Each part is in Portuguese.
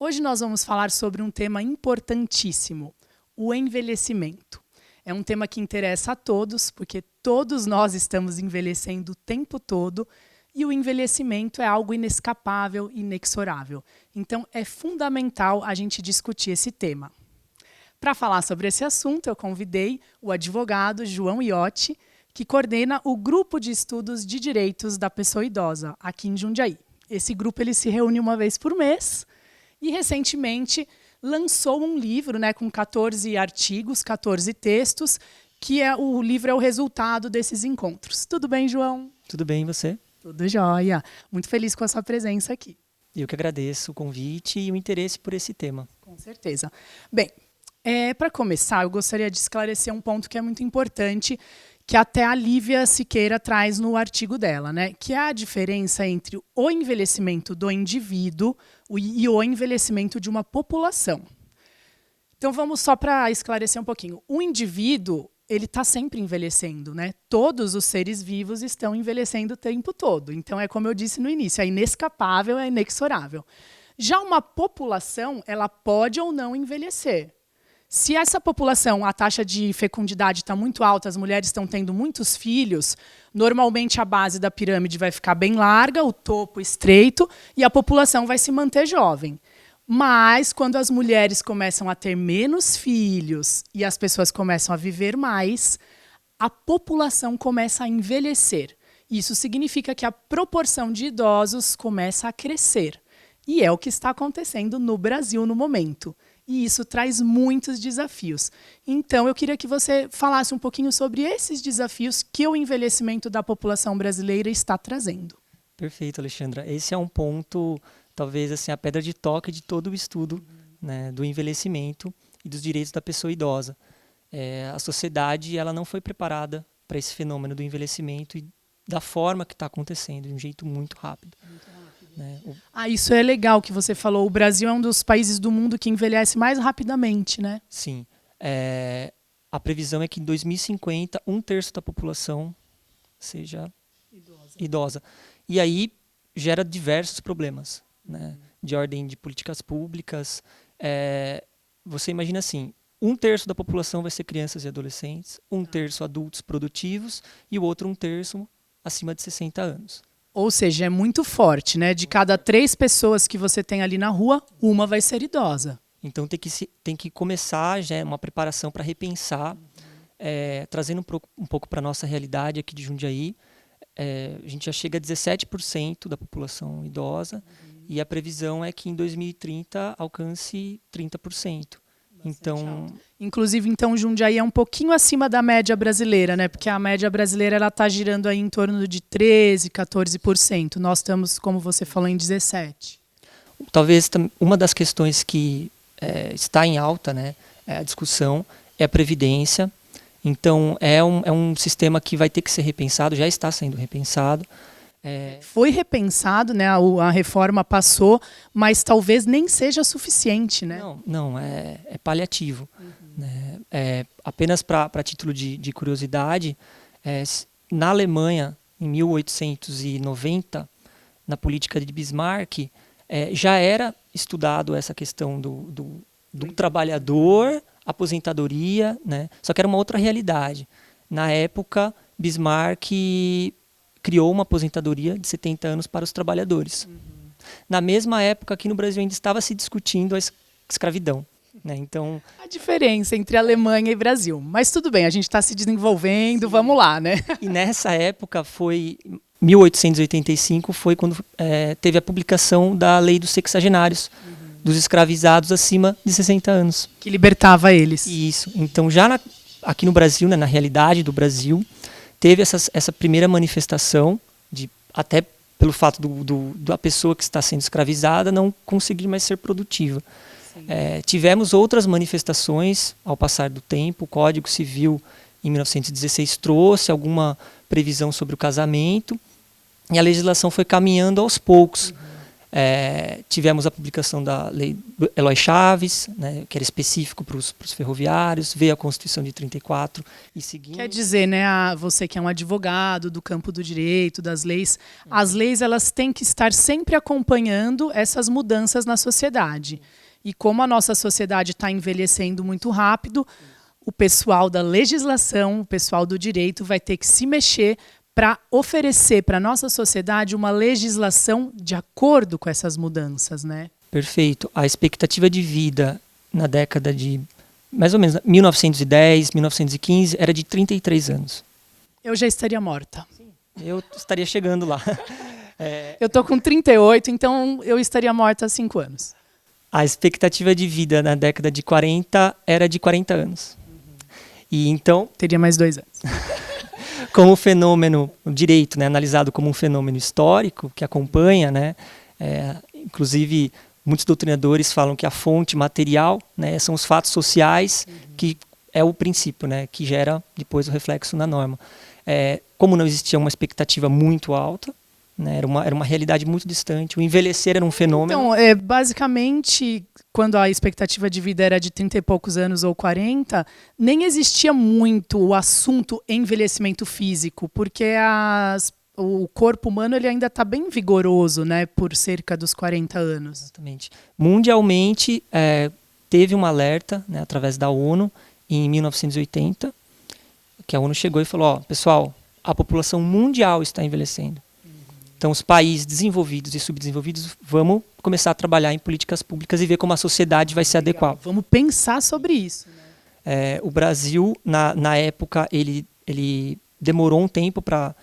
Hoje nós vamos falar sobre um tema importantíssimo, o envelhecimento. É um tema que interessa a todos, porque todos nós estamos envelhecendo o tempo todo e o envelhecimento é algo inescapável, inexorável. Então é fundamental a gente discutir esse tema. Para falar sobre esse assunto, eu convidei o advogado João Iotti, que coordena o Grupo de Estudos de Direitos da Pessoa Idosa, aqui em Jundiaí. Esse grupo ele se reúne uma vez por mês e, recentemente, lançou um livro, né, com 14 artigos, 14 textos, que o livro é o resultado desses encontros. Tudo bem, João? Tudo bem, e você? Tudo jóia. Muito feliz com a sua presença aqui. Eu que agradeço o convite e o interesse por esse tema. Com certeza. Bem, para começar, eu gostaria de esclarecer um ponto que é muito importante, que até a Lívia Siqueira traz no artigo dela, né? Que é a diferença entre o envelhecimento do indivíduo e o envelhecimento de uma população. Então vamos só para esclarecer um pouquinho. O indivíduo, ele está sempre envelhecendo, né? Todos os seres vivos estão envelhecendo o tempo todo. Então é como eu disse no início, é inescapável, é inexorável. Já uma população, ela pode ou não envelhecer. Se essa população, a taxa de fecundidade está muito alta, as mulheres estão tendo muitos filhos, normalmente a base da pirâmide vai ficar bem larga, o topo estreito, e a população vai se manter jovem. Mas, quando as mulheres começam a ter menos filhos e as pessoas começam a viver mais, a população começa a envelhecer. Isso significa que a proporção de idosos começa a crescer. E é o que está acontecendo no Brasil no momento. E isso traz muitos desafios. Então, eu queria que você falasse um pouquinho sobre esses desafios que o envelhecimento da população brasileira está trazendo. Perfeito, Alexandra. Esse é um ponto, talvez assim, a pedra de toque de todo o estudo, né, do envelhecimento e dos direitos da pessoa idosa. A sociedade ela não foi preparada para esse fenômeno do envelhecimento e da forma que está acontecendo, de um jeito muito rápido. Né? Isso é legal que você falou. O Brasil é um dos países do mundo que envelhece mais rapidamente, né? Sim. A previsão é que em 2050, 1/3 da população seja idosa. E aí gera diversos problemas, né? De ordem de políticas públicas. Você imagina assim, 1/3 da população vai ser crianças e adolescentes, 1/3 adultos produtivos e o outro 1/3 acima de 60 anos. Ou seja, é muito forte, né? De cada 3 pessoas que você tem ali na rua, uma vai ser idosa. Então tem que começar já uma preparação para repensar, trazendo um pouco para a nossa realidade aqui de Jundiaí. A gente já chega a 17% da população idosa e a previsão é que em 2030 alcance 30%. Então, inclusive, Jundiaí é um pouquinho acima da média brasileira, né? Porque a média brasileira ela está girando aí em torno de 13%, 14%. Nós estamos, como você falou, em 17%. Talvez uma das questões que está em alta, né, a discussão, é a previdência. Então, é um sistema que vai ter que ser repensado, já está sendo repensado. Foi repensado, né? A reforma passou, mas talvez nem seja suficiente, né? Não, é paliativo. Né? Apenas para título de curiosidade, na Alemanha, em 1890, na política de Bismarck, já era estudado essa questão do trabalhador, aposentadoria, né? Só que era uma outra realidade. Na época, Bismarck criou uma aposentadoria de 70 anos para os trabalhadores. Na mesma época, aqui no Brasil ainda estava se discutindo a escravidão. Né? Então, a diferença entre Alemanha e Brasil. Mas tudo bem, a gente está se desenvolvendo, sim. Vamos lá, né? E nessa época, 1885, foi quando teve a publicação da Lei dos Sexagenários, dos escravizados acima de 60 anos. Que libertava eles. Isso. Então, já aqui no Brasil, né, na realidade do Brasil, teve essa primeira manifestação, até pelo fato da pessoa que está sendo escravizada não conseguir mais ser produtiva. Tivemos outras manifestações ao passar do tempo. O Código Civil, em 1916, trouxe alguma previsão sobre o casamento e a legislação foi caminhando aos poucos. Tivemos a publicação da Lei Eloy Chaves, né, que era específico para os ferroviários, veio a Constituição de 34 e seguindo. Quer dizer, né, você que é um advogado do campo do direito, das leis, as leis elas têm que estar sempre acompanhando essas mudanças na sociedade. E como a nossa sociedade está envelhecendo muito rápido, o pessoal da legislação, o pessoal do direito vai ter que se mexer para oferecer para a nossa sociedade uma legislação de acordo com essas mudanças, né? Perfeito. A expectativa de vida na década de, mais ou menos, 1910, 1915, era de 33 anos. Eu já estaria morta. Sim. Eu estaria chegando lá. Eu estou com 38, então eu estaria morta há 5 anos. A expectativa de vida na década de 40 era de 40 anos. E então... Teria mais 2 anos. Como fenômeno, o direito, né, analisado como um fenômeno histórico que acompanha, né, inclusive muitos doutrinadores falam que a fonte material, né, são os fatos sociais, que é o princípio, né, que gera depois o reflexo na norma. Como não existia uma expectativa muito alta, né, era uma realidade muito distante, o envelhecer era um fenômeno. Então, basicamente, quando a expectativa de vida era de 30 e poucos anos ou 40, nem existia muito o assunto envelhecimento físico, porque o corpo humano ele ainda está bem vigoroso, né, por cerca dos 40 anos. Exatamente. Mundialmente, teve um alerta, né, através da ONU, em 1980, que a ONU chegou e falou, ó, pessoal, a população mundial está envelhecendo. Então, os países desenvolvidos e subdesenvolvidos, vamos começar a trabalhar em políticas públicas e ver como a sociedade vai se adequar. Vamos pensar sobre isso. Né? O Brasil, na época, ele demorou um tempo para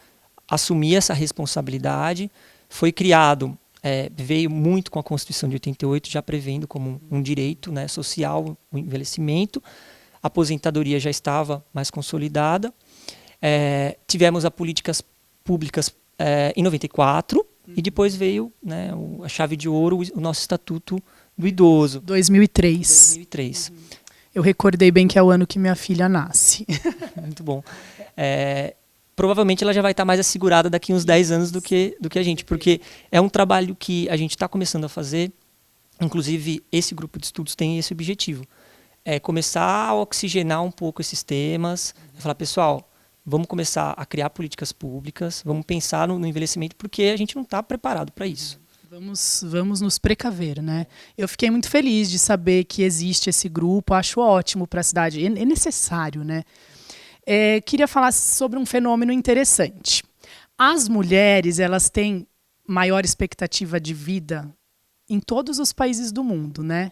assumir essa responsabilidade. Foi criado, veio muito com a Constituição de 88, já prevendo como um direito, né, social o envelhecimento. A aposentadoria já estava mais consolidada. Tivemos as políticas públicas em 94, e depois veio, né, a chave de ouro, o nosso Estatuto do Idoso. 2003. Eu recordei bem que é o ano que minha filha nasce. Muito bom. Provavelmente ela já vai estar mais assegurada daqui uns 10 anos do que a gente, porque é um trabalho que a gente está começando a fazer, inclusive esse grupo de estudos tem esse objetivo, começar a oxigenar um pouco esses temas, falar, pessoal, vamos começar a criar políticas públicas, vamos pensar no envelhecimento, porque a gente não está preparado para isso. Vamos nos precaver, né? Eu fiquei muito feliz de saber que existe esse grupo, acho ótimo para a cidade, é necessário, né? Queria falar sobre um fenômeno interessante. As mulheres, elas têm maior expectativa de vida em todos os países do mundo, né?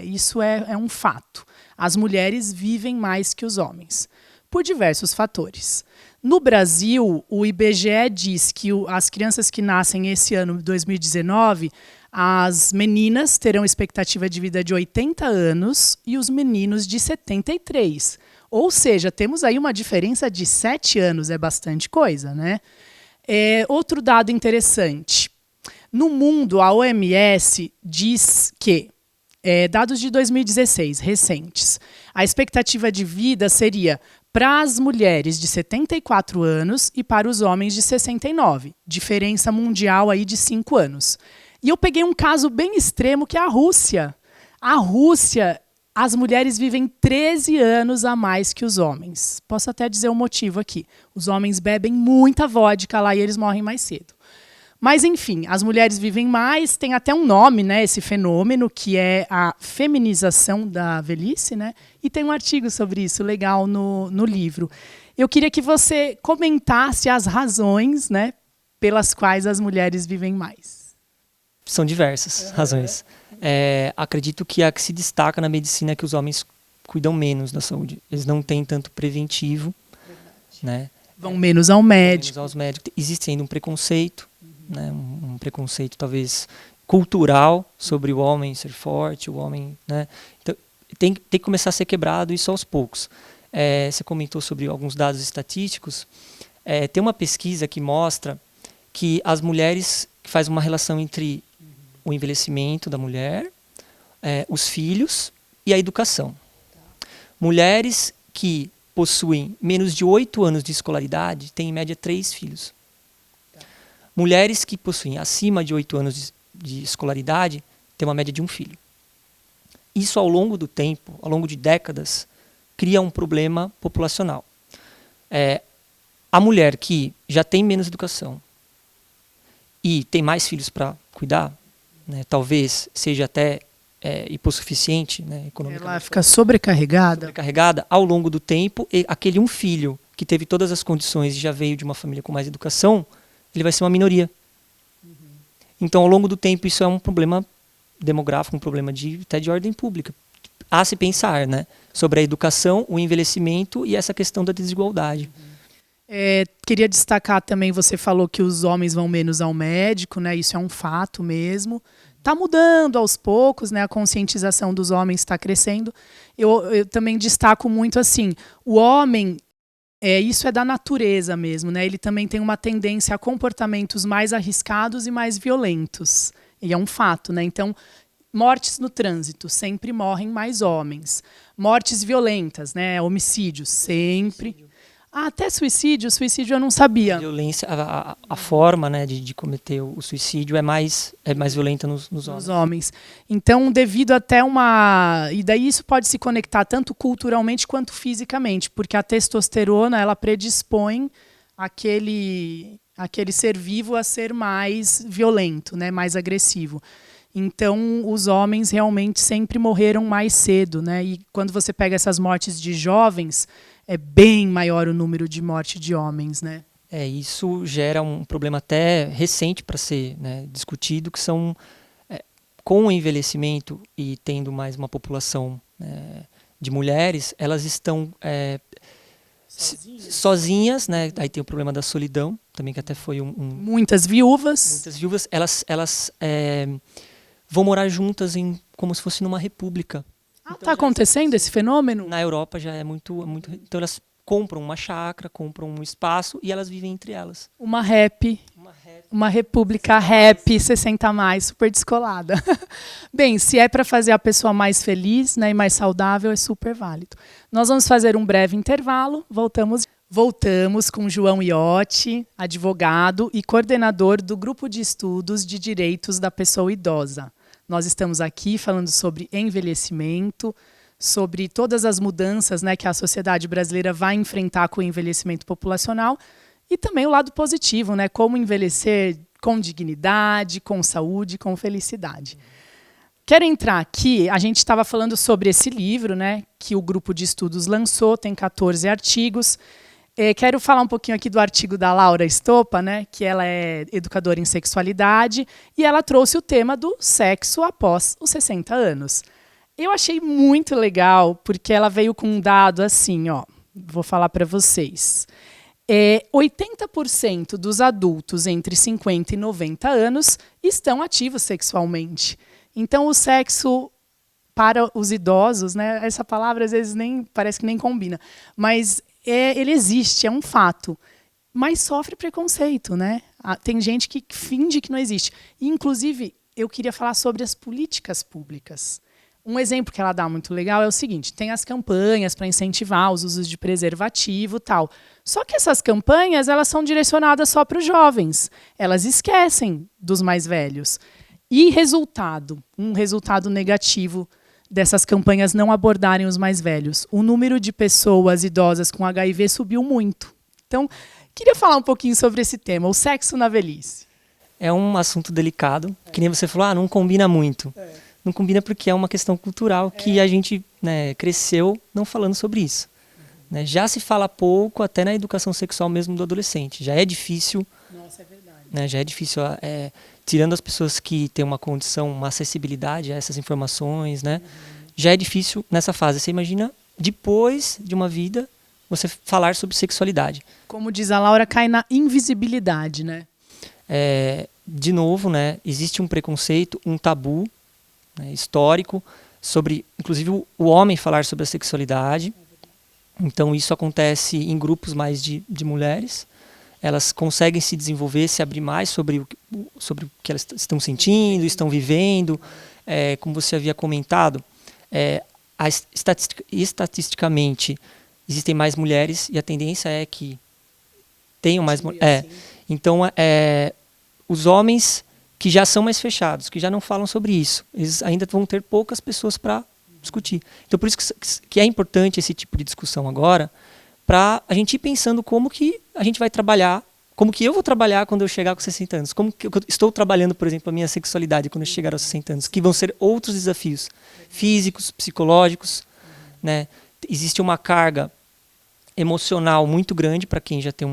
Isso é um fato. As mulheres vivem mais que os homens, por diversos fatores. No Brasil, o IBGE diz que as crianças que nascem esse ano, 2019, as meninas terão expectativa de vida de 80 anos e os meninos de 73. Ou seja, temos aí uma diferença de 7 anos, é bastante coisa, né? Outro dado interessante. No mundo, a OMS diz que, dados de 2016, recentes, a expectativa de vida seria para as mulheres de 74 anos e para os homens de 69. Diferença mundial aí de 5 anos. E eu peguei um caso bem extremo, que é a Rússia. A Rússia, as mulheres vivem 13 anos a mais que os homens. Posso até dizer o motivo aqui. Os homens bebem muita vodka lá e eles morrem mais cedo. Mas, enfim, as mulheres vivem mais, tem até um nome, né, esse fenômeno, que é a feminização da velhice, né? E tem um artigo sobre isso, legal, no livro. Eu queria que você comentasse as razões, né, pelas quais as mulheres vivem mais. São diversas razões. Acredito que a que se destaca na medicina é que os homens cuidam menos da saúde. Eles não têm tanto preventivo, né? Vão menos ao médico. Vão menos aos médicos. Existe ainda um preconceito, né? Um preconceito talvez cultural sobre o homem ser forte, o homem, né? Então, tem que começar a ser quebrado isso aos poucos. Você comentou sobre alguns dados estatísticos. Tem uma pesquisa que mostra que as mulheres, que faz uma relação entre o envelhecimento da mulher, os filhos e a educação. Mulheres que possuem menos de 8 anos de escolaridade têm, em média, 3 filhos. Mulheres que possuem acima de 8 anos de escolaridade tem uma média de 1 filho. Isso, ao longo do tempo, ao longo de décadas, cria um problema populacional. A mulher que já tem menos educação e tem mais filhos para cuidar, né, talvez seja até hipossuficiente, né, economicamente. Ela fica sobrecarregada ao longo do tempo, e aquele 1 filho que teve todas as condições e já veio de uma família com mais educação, ele vai ser uma minoria. Então, ao longo do tempo, isso é um problema demográfico, um problema até de ordem pública. Há se pensar, né, sobre a educação, o envelhecimento e essa questão da desigualdade. Queria destacar também, você falou que os homens vão menos ao médico, né? Isso é um fato mesmo. Está mudando aos poucos, né? A conscientização dos homens está crescendo. Eu também destaco muito assim, o homem, isso é da natureza mesmo, né? Ele também tem uma tendência a comportamentos mais arriscados e mais violentos. E é um fato, né? Então, mortes no trânsito, sempre morrem mais homens. Mortes violentas, né? Homicídios, sempre. Até suicídio eu não sabia. A violência, a forma, né, de cometer o suicídio é mais violenta nos homens. Então, devido até E daí isso pode se conectar tanto culturalmente quanto fisicamente, porque a testosterona, ela predispõe aquele ser vivo a ser mais violento, né, mais agressivo. Então, os homens realmente sempre morreram mais cedo, né? E quando você pega essas mortes de jovens, é bem maior o número de morte de homens, né? Isso gera um problema até recente para ser, né, discutido, que são, com o envelhecimento e tendo mais uma população de mulheres, elas estão sozinhas, né? Aí tem o problema da solidão, também, que até foi Muitas viúvas. Muitas viúvas, elas vão morar juntas como se fosse numa república. Está acontecendo esse fenômeno? Na Europa já é muito. Então elas compram uma chácara, compram um espaço e elas vivem entre elas. Uma república rap 60 mais, super descolada. Bem, se é para fazer a pessoa mais feliz, né, e mais saudável, é super válido. Nós vamos fazer um breve intervalo. Voltamos com João Iotti, advogado e coordenador do Grupo de Estudos de Direitos da Pessoa Idosa. Nós estamos aqui falando sobre envelhecimento, sobre todas as mudanças, né, que a sociedade brasileira vai enfrentar com o envelhecimento populacional e também o lado positivo, né, como envelhecer com dignidade, com saúde, com felicidade. Quero entrar aqui, a gente estava falando sobre esse livro, né, que o Grupo de Estudos lançou, tem 14 artigos. Quero falar um pouquinho aqui do artigo da Laura Estopa, né, que ela é educadora em sexualidade, e ela trouxe o tema do sexo após os 60 anos. Eu achei muito legal, porque ela veio com um dado assim, ó, vou falar para vocês. 80% dos adultos entre 50 e 90 anos estão ativos sexualmente. Então, o sexo para os idosos, né, essa palavra às vezes parece que nem combina, mas ele existe, é um fato, mas sofre preconceito, né? Tem gente que finge que não existe. E, inclusive, eu queria falar sobre as políticas públicas. Um exemplo que ela dá muito legal é o seguinte, tem as campanhas para incentivar os usos de preservativo e tal. Só que essas campanhas, elas são direcionadas só para os jovens. Elas esquecem dos mais velhos. E um resultado negativo dessas campanhas não abordarem os mais velhos. O número de pessoas idosas com HIV subiu muito. Então, queria falar um pouquinho sobre esse tema, o sexo na velhice. É um assunto delicado, que nem você falou, não combina muito. Não combina porque é uma questão cultural que a gente, né, cresceu não falando sobre isso. Né? Já se fala pouco, até na educação sexual mesmo do adolescente. Já é difícil. Nossa, é verdade. Né, já é difícil, tirando as pessoas que têm uma condição, uma acessibilidade a essas informações, né? Já é difícil nessa fase. Você imagina, depois de uma vida, você falar sobre sexualidade. Como diz a Laura, cai na invisibilidade, né? De novo, né, existe um preconceito, um tabu, né, histórico, sobre, inclusive, o homem falar sobre a sexualidade. Então, isso acontece em grupos mais de mulheres. Elas conseguem se desenvolver, se abrir mais sobre o que elas estão sentindo, estão vivendo. Como você havia comentado, estatisticamente, existem mais mulheres e a tendência é que tenham mais mulheres. Então, os homens que já são mais fechados, que já não falam sobre isso. Eles ainda vão ter poucas pessoas para discutir. Então, por isso que é importante esse tipo de discussão agora, para a gente ir pensando como que a gente vai trabalhar, como que eu vou trabalhar quando eu chegar com 60 anos, como que eu estou trabalhando, por exemplo, a minha sexualidade quando eu chegar aos 60 anos, que vão ser outros desafios físicos, psicológicos, né? Existe uma carga emocional muito grande para quem já tem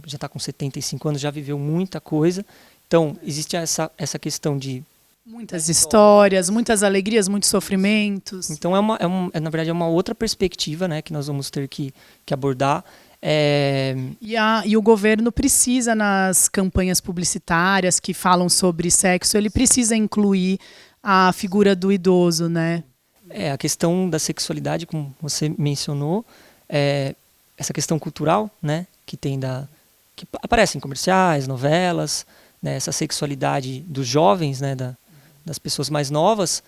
já está com 75 anos, já viveu muita coisa. Então, existe essa questão de muitas histórias, muitas alegrias, muitos sofrimentos. Então, na verdade, é uma outra perspectiva, né, que nós vamos ter que abordar. E o governo precisa, nas campanhas publicitárias que falam sobre sexo, ele precisa incluir a figura do idoso, né? A questão da sexualidade, como você mencionou, essa questão cultural, né, que aparece em comerciais, novelas, né, essa sexualidade dos jovens, né, das pessoas mais novas,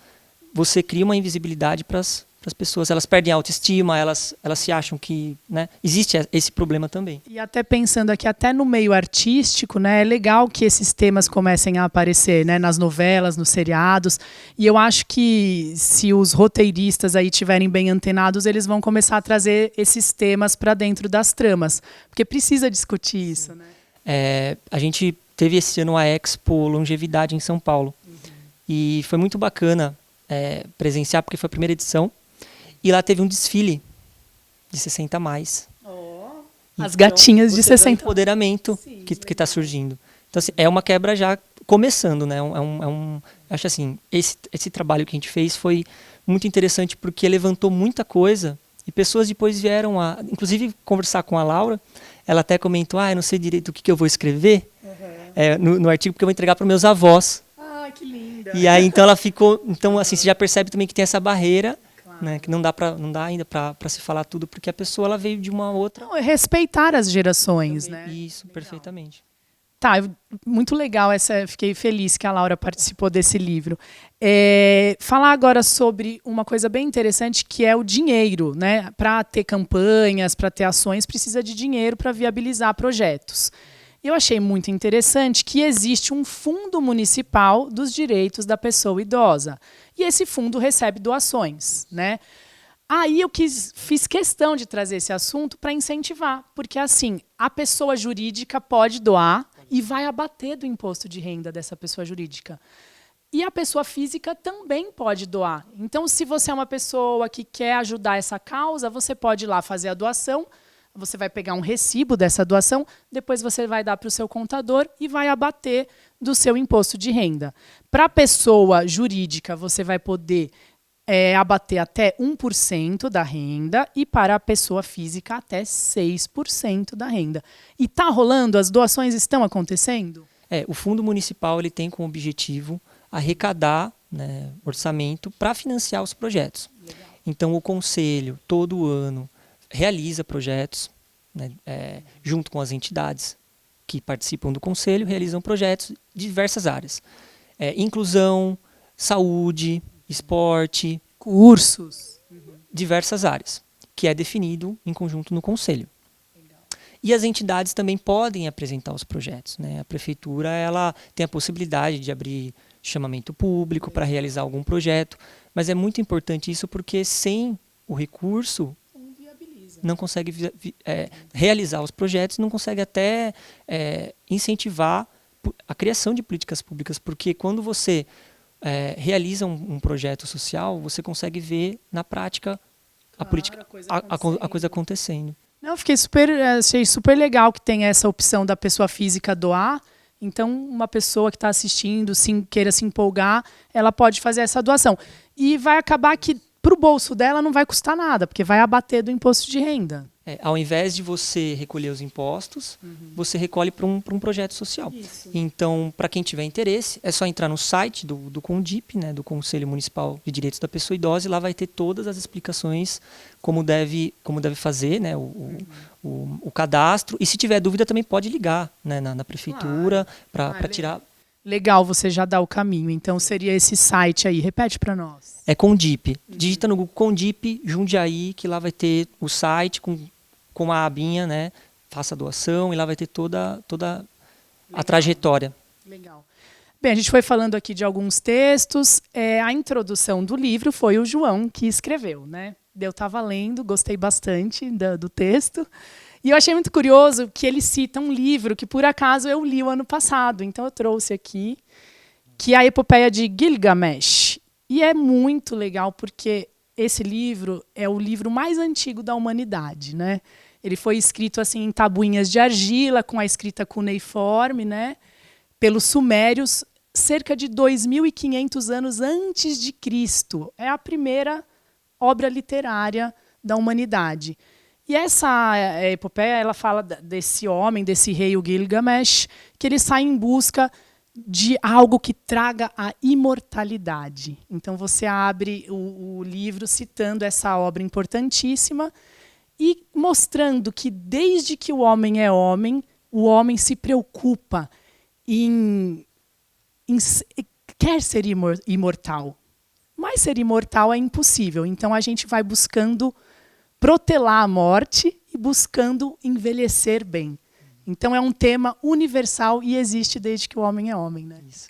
você cria uma invisibilidade para as pessoas. Elas perdem a autoestima, elas se acham que, né, existe esse problema também. E até pensando aqui, até no meio artístico, né, é legal que esses temas comecem a aparecer, né, nas novelas, nos seriados. E eu acho que se os roteiristas aí tiverem bem antenados, eles vão começar a trazer esses temas para dentro das tramas, porque precisa discutir isso, né? A gente teve esse ano a Expo Longevidade em São Paulo. E foi muito bacana presenciar, porque foi a primeira edição. E lá teve um desfile de 60 a mais. As gatinhas de 60. Empoderamento que está surgindo. Então, assim, é uma quebra já começando, né? Acho assim, esse trabalho que a gente fez foi muito interessante porque levantou muita coisa e pessoas depois vieram inclusive, conversar com a Laura. Ela até comentou, eu não sei direito o que eu vou escrever no artigo, porque eu vou entregar para meus avós. Que linda. E aí, então, ela ficou... Então, assim, você já percebe também que tem essa barreira, né, que não dá ainda para se falar tudo, porque a pessoa ela veio de uma outra... Não, respeitar as gerações, também, né? Isso, legal. Perfeitamente. Tá, muito legal, fiquei feliz que a Laura participou desse livro. Falar agora sobre uma coisa bem interessante, que é o dinheiro, né? Para ter campanhas, para ter ações, precisa de dinheiro para viabilizar projetos. Eu achei muito interessante que existe um fundo municipal dos direitos da pessoa idosa. E esse fundo recebe doações, né? Aí eu fiz questão de trazer esse assunto para incentivar, porque assim, a pessoa jurídica pode doar e vai abater do imposto de renda dessa pessoa jurídica. E a pessoa física também pode doar. Então, se você é uma pessoa que quer ajudar essa causa, você pode ir lá fazer a doação, você vai pegar um recibo dessa doação, depois você vai dar para o seu contador e vai abater do seu imposto de renda. Para a pessoa jurídica, você vai poder abater até 1% da renda e para a pessoa física até 6% da renda. E está rolando? As doações estão acontecendo? O Fundo Municipal ele tem como objetivo arrecadar, né, orçamento para financiar os projetos. Legal. Então, o Conselho, todo ano, realiza projetos, né, junto com as entidades que participam do Conselho, realizam projetos de diversas áreas. Inclusão, saúde, esporte, cursos, diversas áreas, que é definido em conjunto no Conselho. Legal. E as entidades também podem apresentar os projetos, né? A Prefeitura ela tem a possibilidade de abrir chamamento público para realizar algum projeto, mas é muito importante isso porque sem o recurso não consegue realizar os projetos, não consegue até incentivar a criação de políticas públicas, porque quando você realiza um projeto social, você consegue ver na prática a coisa acontecendo. Não, achei super legal que tem essa opção da pessoa física doar. Então, uma pessoa que está assistindo, queira se empolgar, ela pode fazer essa doação. E vai acabar que para o bolso dela não vai custar nada, porque vai abater do imposto de renda. Ao invés de você recolher os impostos, você recolhe para um projeto social. Isso. Então, para quem tiver interesse, é só entrar no site do CONDIP, né, do Conselho Municipal de Direitos da Pessoa Idosa, e lá vai ter todas as explicações como deve fazer, né, o cadastro. E se tiver dúvida, também pode ligar, né, na prefeitura para tirar... Legal, você já dá o caminho. Então, seria esse site aí. Repete para nós. É CONDIP. Digita no Google CONDIP, Jundiaí, que lá vai ter o site com a abinha, né? Faça a doação, e lá vai ter toda a trajetória. Legal. Bem, a gente foi falando aqui de alguns textos. A introdução do livro foi o João que escreveu, né? Eu estava lendo, gostei bastante do texto. E eu achei muito curioso que ele cita um livro que, por acaso, eu li o ano passado. Então, eu trouxe aqui, que é a Epopeia de Gilgamesh. E é muito legal, porque esse livro é o livro mais antigo da humanidade, né? Ele foi escrito assim em tabuinhas de argila, com a escrita cuneiforme, né? Pelos sumérios, cerca de 2.500 anos antes de Cristo. É a primeira obra literária da humanidade. E essa epopeia, ela fala desse homem, desse rei, o Gilgamesh, que ele sai em busca de algo que traga a imortalidade. Então, você abre o livro citando essa obra importantíssima e mostrando que, desde que o homem se preocupa quer ser imortal. Mas ser imortal é impossível. Então, a gente vai buscando protelar a morte e buscando envelhecer bem. Então, é um tema universal e existe desde que o homem é homem, né? Isso.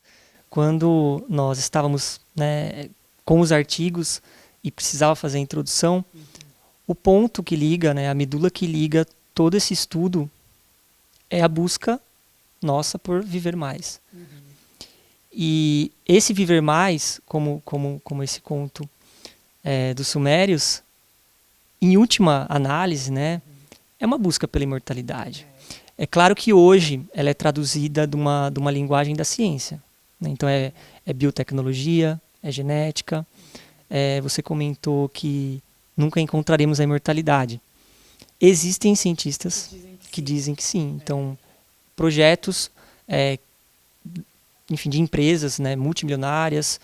Quando nós estávamos, né, com os artigos e precisava fazer a introdução, o ponto que liga, né, a medula que liga todo esse estudo é a busca nossa por viver mais. E esse viver mais, como esse conto dos Sumérios, em última análise, né, é uma busca pela imortalidade. É claro que hoje ela é traduzida de uma linguagem da ciência, né? Então é biotecnologia, é genética. Você comentou que nunca encontraremos a imortalidade. Existem cientistas que dizem que sim. Então, projetos, enfim, de empresas, né, multimilionárias.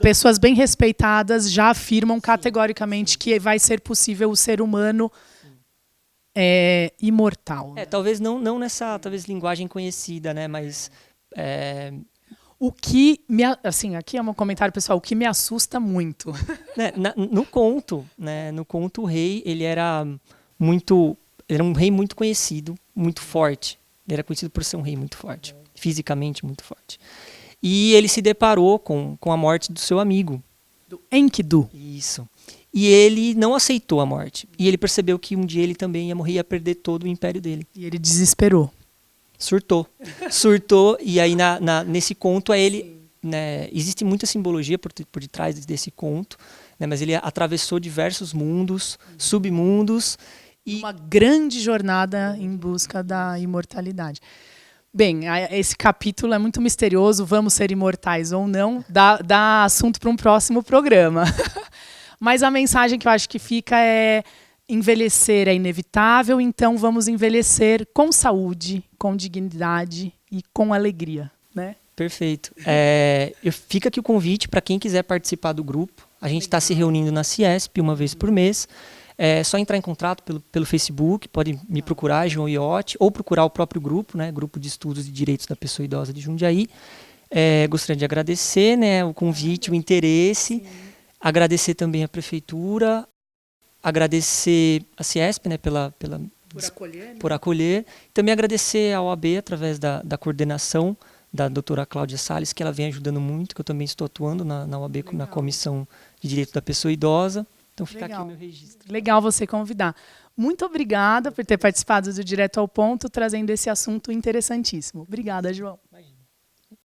Pessoas bem respeitadas já afirmam categoricamente que vai ser possível o ser humano imortal. Né? Talvez não nessa linguagem conhecida, né, mas... O que assim, aqui é um comentário pessoal, o que me assusta muito. No conto, né, o rei, ele era um rei muito conhecido, muito forte. Ele era conhecido por ser um rei muito forte, fisicamente muito forte. E ele se deparou com a morte do seu amigo. Do Enkidu. Isso. E ele não aceitou a morte. E ele percebeu que um dia ele também ia morrer e ia perder todo o império dele. E ele desesperou. Surtou, e aí nesse conto né, existe muita simbologia por detrás desse conto, né, mas ele atravessou diversos mundos, submundos. Uma grande jornada em busca da imortalidade. Bem, esse capítulo é muito misterioso, vamos ser imortais ou não, dá assunto para um próximo programa. Mas a mensagem que eu acho que fica é: envelhecer é inevitável, então vamos envelhecer com saúde, com dignidade e com alegria, né? Perfeito. Fica aqui o convite para quem quiser participar do grupo. A gente está se reunindo na Ciesp uma vez por mês. É só entrar em contato pelo Facebook, pode me procurar, João Iotti, ou procurar o próprio grupo, né, Grupo de Estudos de Direitos da Pessoa Idosa de Jundiaí. Gostaria de agradecer, né, o convite, o interesse. Sim. Agradecer também a Prefeitura, agradecer a Ciesp, né, por acolher. Também agradecer a OAB através da coordenação da doutora Cláudia Salles, que ela vem ajudando muito, que eu também estou atuando na OAB, legal, na Comissão de Direitos da Pessoa Idosa. Então fica legal. Aqui o meu registro. Legal você convidar. Muito obrigada por ter participado do Direto ao Ponto, trazendo esse assunto interessantíssimo. Obrigada, João. Imagina.